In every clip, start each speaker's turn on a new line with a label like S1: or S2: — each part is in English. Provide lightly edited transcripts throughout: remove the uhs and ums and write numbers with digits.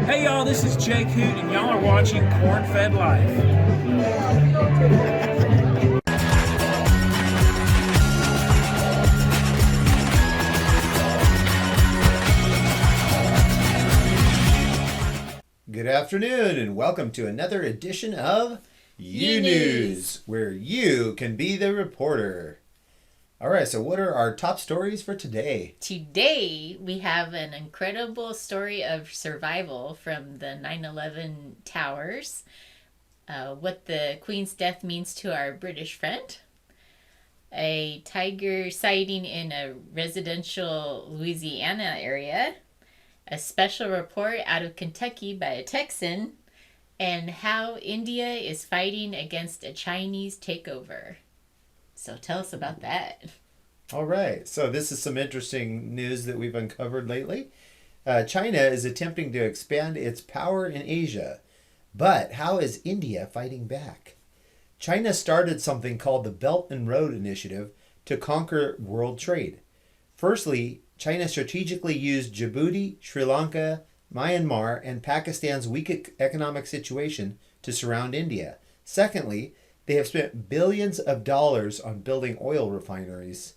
S1: Hey y'all, this is Jake Hoot, and y'all are watching Corn-Fed Life.
S2: Good afternoon, and welcome to another edition of You News, where you can be the reporter. All right, so what are our top stories for today?
S3: Today, we have an incredible story of survival from the 9/11 towers, what the Queen's death means to our British friend, a tiger sighting in a residential Louisiana area, a special report out of Kentucky by a Texan, and how India is fighting against a Chinese takeover. So tell us about that.
S2: All right, so this is some interesting news that we've uncovered lately. China is attempting to expand its power in Asia, but how is India fighting back? China started something called the Belt and Road Initiative to conquer world trade. Firstly, China strategically used Djibouti, Sri Lanka, Myanmar, and Pakistan's weak economic situation to surround India. Secondly, they have spent billions of dollars on building oil refineries,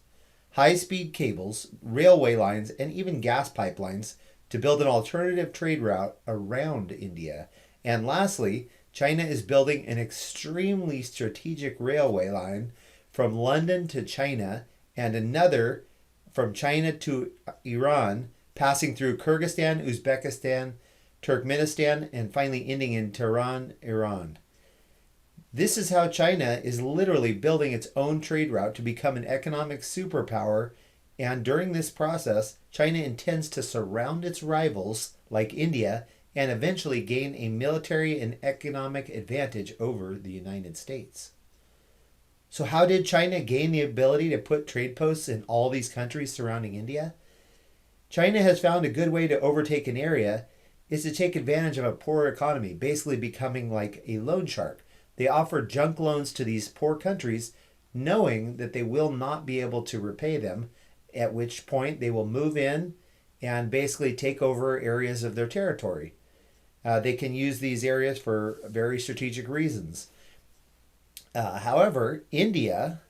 S2: high-speed cables, railway lines, and even gas pipelines to build an alternative trade route around India. And lastly, China is building an extremely strategic railway line from London to China and another from China to Iran, passing through Kyrgyzstan, Uzbekistan, Turkmenistan, and finally ending in Tehran, Iran. This is how China is literally building its own trade route to become an economic superpower, and during this process, China intends to surround its rivals like India and eventually gain a military and economic advantage over the United States. So how did China gain the ability to put trade posts in all these countries surrounding India? China has found a good way to overtake an area is to take advantage of a poor economy, basically becoming like a loan shark. They offer junk loans to these poor countries, knowing that they will not be able to repay them, at which point they will move in and basically take over areas of their territory. They can use these areas for very strategic reasons. However, India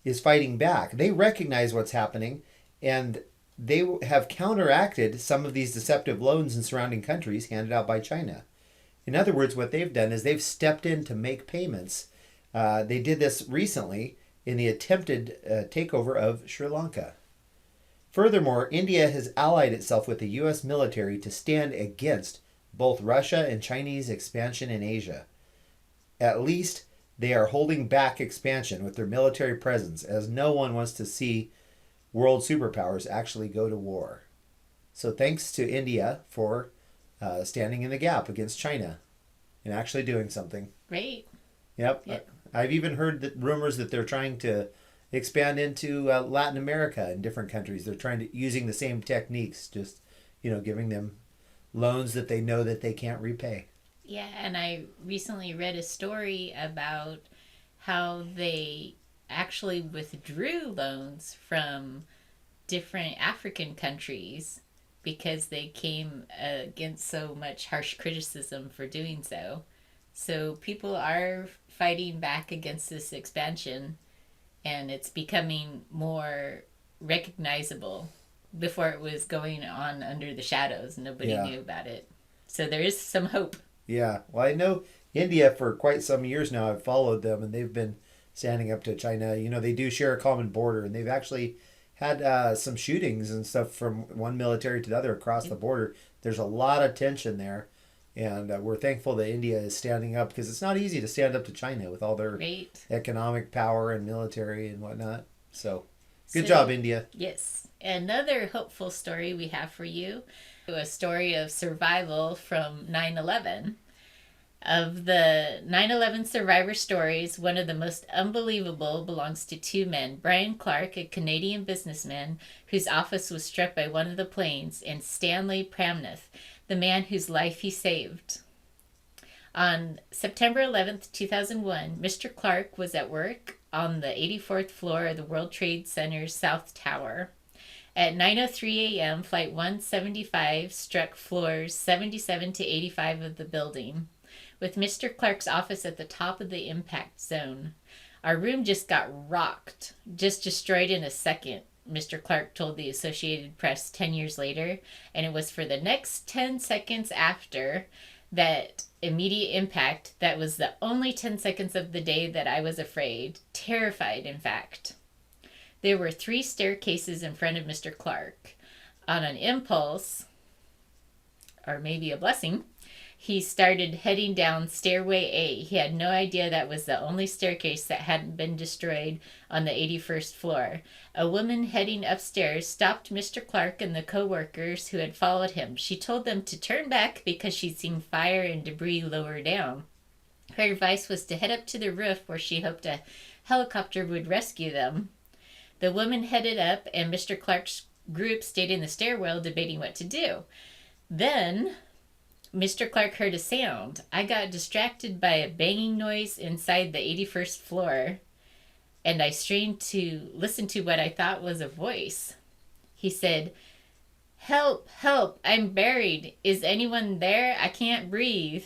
S2: is fighting back. They recognize what's happening, and they have counteracted some of these deceptive loans in surrounding countries handed out by China. In other words, what they've done is they've stepped in to make payments. They did this recently in the attempted takeover of Sri Lanka. Furthermore, India has allied itself with the U.S. military to stand against both Russia and Chinese expansion in Asia. At least they are holding back expansion with their military presence, as no one wants to see world superpowers actually go to war. So thanks to India for standing in the gap against China and actually doing something.
S3: Great.
S2: Yep. I've even heard rumors that they're trying to expand into Latin America and different countries. They're trying to using the same techniques, just giving them loans that they know that they can't repay.
S3: Yeah, and I recently read a story about how they actually withdrew loans from different African countries because they came against so much harsh criticism for doing so. So people are fighting back against this expansion, and it's becoming more recognizable. Before it was going on under the shadows, nobody knew about it. So there is some hope.
S2: Yeah, well, I know India for quite some years now. I've followed them, and they've been standing up to China. They do share a common border, and they've actually had some shootings and stuff from one military to the other across the border. There's a lot of tension there, and we're thankful that India is standing up, because it's not easy to stand up to China with all their economic power and military and whatnot. So, good job, India.
S3: Yes. Another hopeful story we have for you, a story of survival from 9/11. Of the 9/11 survivor stories, one of the most unbelievable belongs to two men, Brian Clark, a Canadian businessman whose office was struck by one of the planes, and Stanley Pramnath, the man whose life he saved. On September 11th, 2001, Mr. Clark was at work on the 84th floor of the World Trade Center's South Tower. At 9:03 a.m., Flight 175 struck floors 77 to 85 of the building, with Mr. Clark's office at the top of the impact zone. Our room just got rocked, just destroyed in a second, Mr. Clark told the Associated Press 10 years later, and it was for the next 10 seconds after that immediate impact that was the only 10 seconds of the day that I was afraid, terrified, in fact. There were 3 staircases in front of Mr. Clark. On an impulse, or maybe a blessing, he started heading down stairway A. He had no idea that was the only staircase that hadn't been destroyed on the 81st floor. A woman heading upstairs stopped Mr. Clark and the co-workers who had followed him. She told them to turn back because she'd seen fire and debris lower down. Her advice was to head up to the roof where she hoped a helicopter would rescue them. The woman headed up, and Mr. Clark's group stayed in the stairwell debating what to do. Then Mr. Clark heard a sound. I got distracted by a banging noise inside the 81st floor, and I strained to listen to what I thought was a voice. He said, "Help, help, I'm buried. Is anyone there? I can't breathe."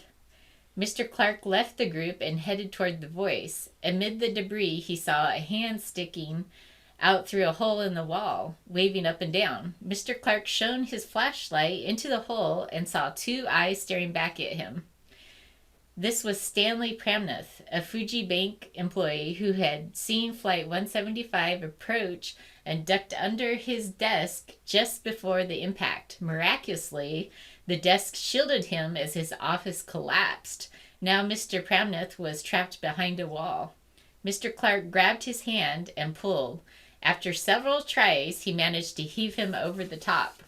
S3: Mr. Clark left the group and headed toward the voice. Amid the debris, he saw a hand sticking out through a hole in the wall, waving up and down. Mr. Clark shone his flashlight into the hole and saw 2 eyes staring back at him. This was Stanley Pramnath, a Fuji Bank employee who had seen Flight 175 approach and ducked under his desk just before the impact. Miraculously, the desk shielded him as his office collapsed. Now Mr. Pramnath was trapped behind a wall. Mr. Clark grabbed his hand and pulled. After several tries, he managed to heave him over the top.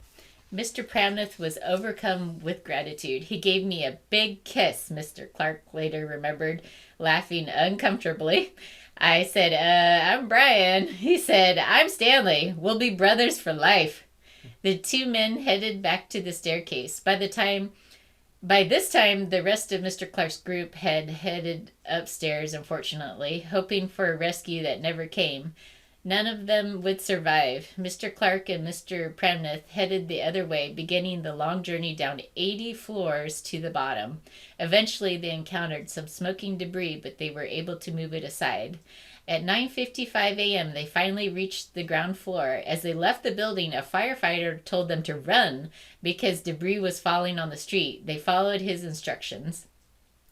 S3: Mr. Pramnath was overcome with gratitude. He gave me a big kiss, Mr. Clark later remembered, laughing uncomfortably. I said, I'm Brian. He said, I'm Stanley. We'll be brothers for life. The 2 men headed back to the staircase. By this time, the rest of Mr. Clark's group had headed upstairs, unfortunately, hoping for a rescue that never came. None of them would survive. Mr. Clark and Mr. Pramnath headed the other way, beginning the long journey down 80 floors to the bottom. Eventually, they encountered some smoking debris, but they were able to move it aside. At 9:55 a.m., they finally reached the ground floor. As they left the building, a firefighter told them to run because debris was falling on the street. They followed his instructions.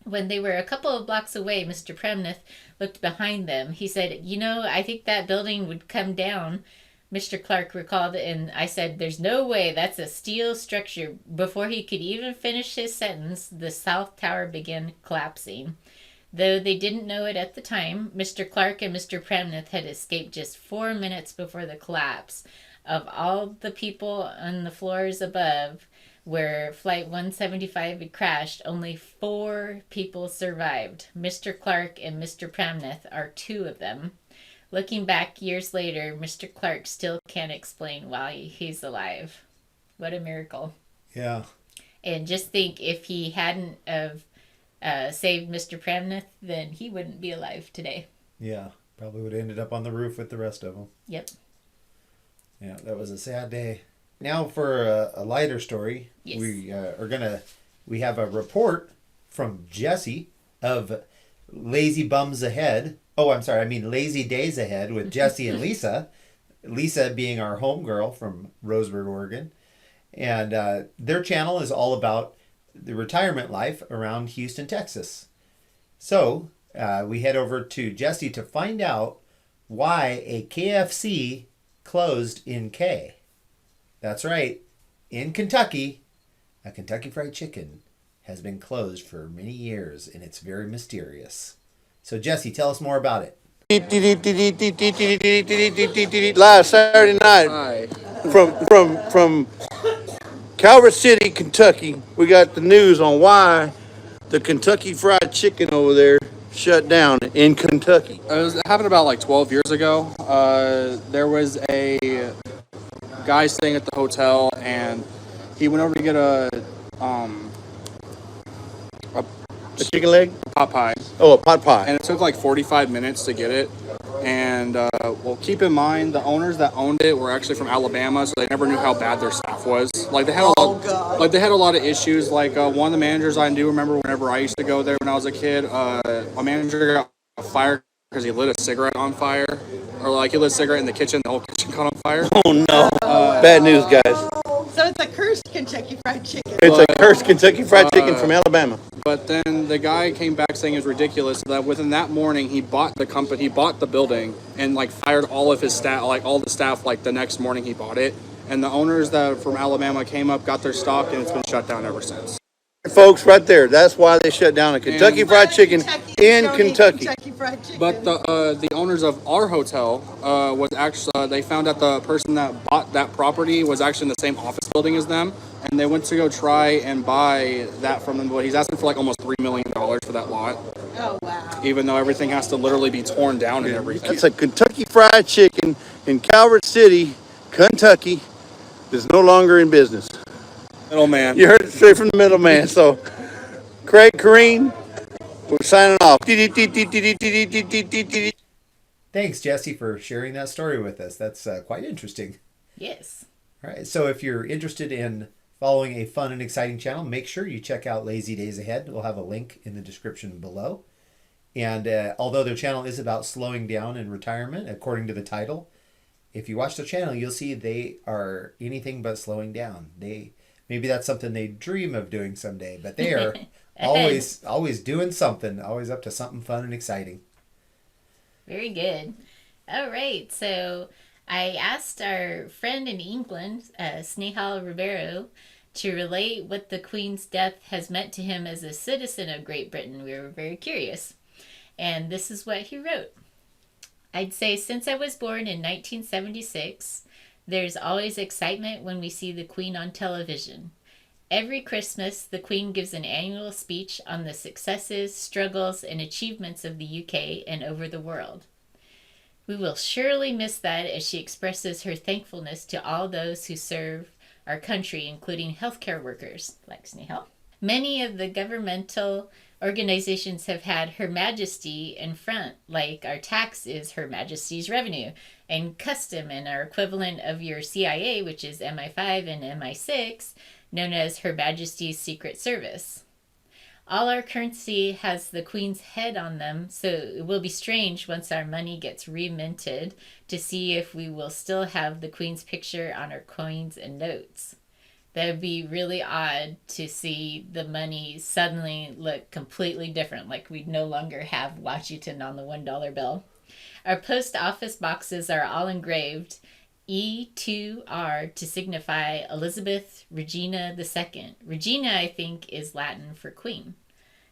S3: When they were a couple of blocks away, Mr. Pramnath looked behind them. He said, I think that building would come down. Mr. Clark recalled, and I said, there's no way, that's a steel structure. Before he could even finish his sentence, the South Tower began collapsing. Though they didn't know it at the time, Mr. Clark and Mr. Pramnath had escaped just 4 minutes before the collapse. Of all the people on the floors above, where Flight 175 had crashed, only 4 people survived. Mr. Clark and Mr. Pramnath are 2 of them. Looking back years later, Mr. Clark still can't explain why he's alive. What a miracle.
S2: Yeah.
S3: And just think, if he hadn't have saved Mr. Pramnath, then he wouldn't be alive today.
S2: Yeah. Probably would have ended up on the roof with the rest of them.
S3: Yep.
S2: Yeah, that was a sad day. Now for a lighter story.
S3: Yes.
S2: We have a report from Jesse of Lazy Ahead. Lazy Dayz Ahead with Jesse and Lisa. Lisa being our homegirl from Roseburg, Oregon. And their channel is all about the retirement life around Houston, Texas. So we head over to Jesse to find out why a KFC closed in K. That's right. In Kentucky, a Kentucky Fried Chicken has been closed for many years, and it's very mysterious. So, Jesse, tell us more about it.
S4: Last Saturday night, from Calvert City, Kentucky, we got the news on why the Kentucky Fried Chicken over there shut down in Kentucky.
S5: It happened about like 12 years ago. There was a guy staying at the hotel, and he went over to get a
S4: chicken leg?
S5: pot pie.
S4: Oh, a pot pie.
S5: And it took like 45 minutes to get it. And well, keep in mind the owners that owned it were actually from Alabama, so they never knew how bad their staff was. Like they had they had a lot of issues. Like one of the managers I do remember whenever I used to go there when I was a kid, a manager got fired because he lit a cigarette on fire, or like he lit a cigarette in the kitchen, the whole kitchen caught on fire.
S4: Oh no! Bad news, guys.
S6: So it's a cursed Kentucky Fried Chicken.
S4: It's a cursed Kentucky Fried Chicken from Alabama.
S5: But then the guy came back saying it was ridiculous. So that within that morning, he bought the company, he bought the building, and like fired all of his staff, like all the staff, like the next morning he bought it. And the owners that from Alabama came up, got their stock, and it's been shut down ever since.
S4: Folks, right there. That's why they shut down a Kentucky Fried Chicken in Kentucky.
S6: Fried Chicken.
S5: But the owners of our hotel was actually they found that the person that bought that property was actually in the same office building as them, and they went to go try and buy that from them. But he's asking for like almost $3 million for that lot.
S6: Oh wow!
S5: Even though everything has to literally be torn down and everything.
S4: It's a Kentucky Fried Chicken in Calvert City, Kentucky. Is no longer in business.
S5: Middleman.
S4: You heard it straight from the middleman. So, Craig, Kareen, we're signing off.
S2: Thanks, Jesse, for sharing that story with us. That's quite interesting.
S3: Yes.
S2: All right, so if you're interested in following a fun and exciting channel, make sure you check out Lazy Dayz Ahead. We'll have a link in the description below. And although their channel is about slowing down in retirement, according to the title, if you watch the channel, you'll see they are anything but slowing down. Maybe that's something they dream of doing someday, but they are always doing something, always up to something fun and exciting.
S3: Very good. All right, so I asked our friend in England, Snehal Rabheru, to relate what the Queen's death has meant to him as a citizen of Great Britain. We were very curious. And this is what he wrote. I'd say since I was born in 1976, there's always excitement when we see the Queen on television. Every Christmas, the Queen gives an annual speech on the successes, struggles, and achievements of the UK and over the world. We will surely miss that as she expresses her thankfulness to all those who serve our country, including healthcare workers, like Snehal. Many of the governmental organizations have had Her Majesty in front, like our tax is Her Majesty's revenue, and custom and our equivalent of your CIA, which is MI5 and MI6, known as Her Majesty's Secret Service. All our currency has the Queen's head on them, so it will be strange once our money gets reminted to see if we will still have the Queen's picture on our coins and notes. That would be really odd to see the money suddenly look completely different, like we no longer have Washington on the $1 bill. Our post office boxes are all engraved E2R to signify Elizabeth Regina II. Regina, I think, is Latin for queen.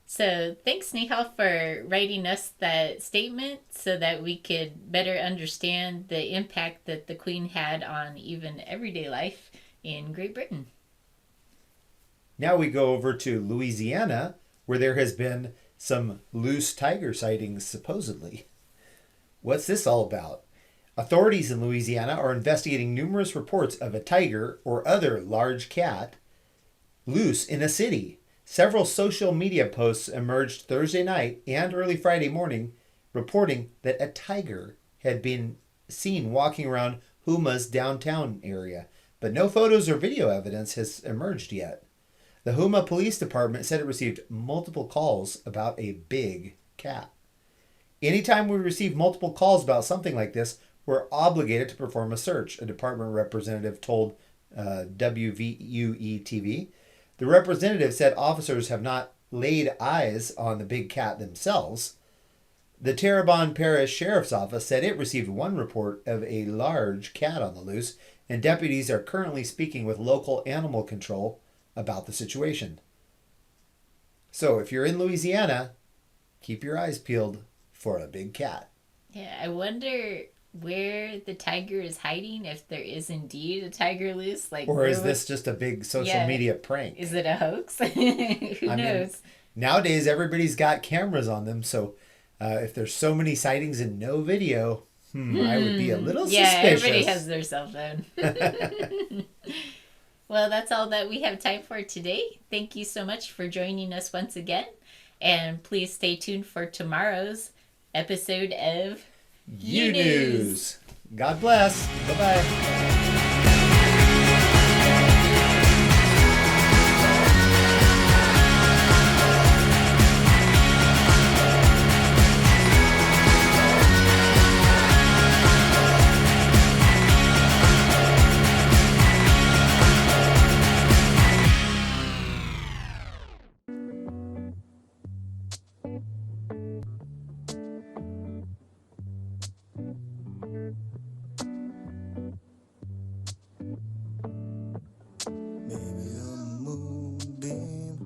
S3: So thanks, Snehal, for writing us that statement so that we could better understand the impact that the Queen had on even everyday life in Great Britain.
S2: Now we go over to Louisiana, where there has been some loose tiger sightings, supposedly. What's this all about? Authorities in Louisiana are investigating numerous reports of a tiger or other large cat loose in a city. Several social media posts emerged Thursday night and early Friday morning reporting that a tiger had been seen walking around Huma's downtown area, but no photos or video evidence has emerged yet. The Huma Police Department said it received multiple calls about a big cat. Anytime we receive multiple calls about something like this, we're obligated to perform a search, a department representative told WVUE-TV. The representative said officers have not laid eyes on the big cat themselves. The Terrebonne Parish Sheriff's Office said it received one report of a large cat on the loose, and deputies are currently speaking with local animal control about the situation. So if you're in Louisiana, keep your eyes peeled for a big cat.
S3: Yeah, I wonder where the tiger is hiding, if there is indeed a tiger loose.
S2: Or is this just a big social media prank?
S3: Is it a hoax? Who knows?
S2: Nowadays, everybody's got cameras on them, so if there's so many sightings and no video, I would be a little suspicious.
S3: Yeah, everybody has their cell phone. Well, that's all that we have time for today. Thank you so much for joining us once again. And please stay tuned for tomorrow's episode of
S2: You News. God bless. Bye-bye.
S7: Maybe a moonbeam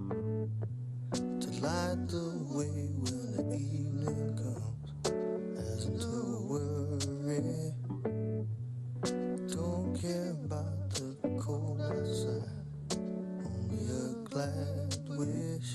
S7: to light the way when the evening comes. Hasn't to worry, don't care about the cold outside. Only a glad wish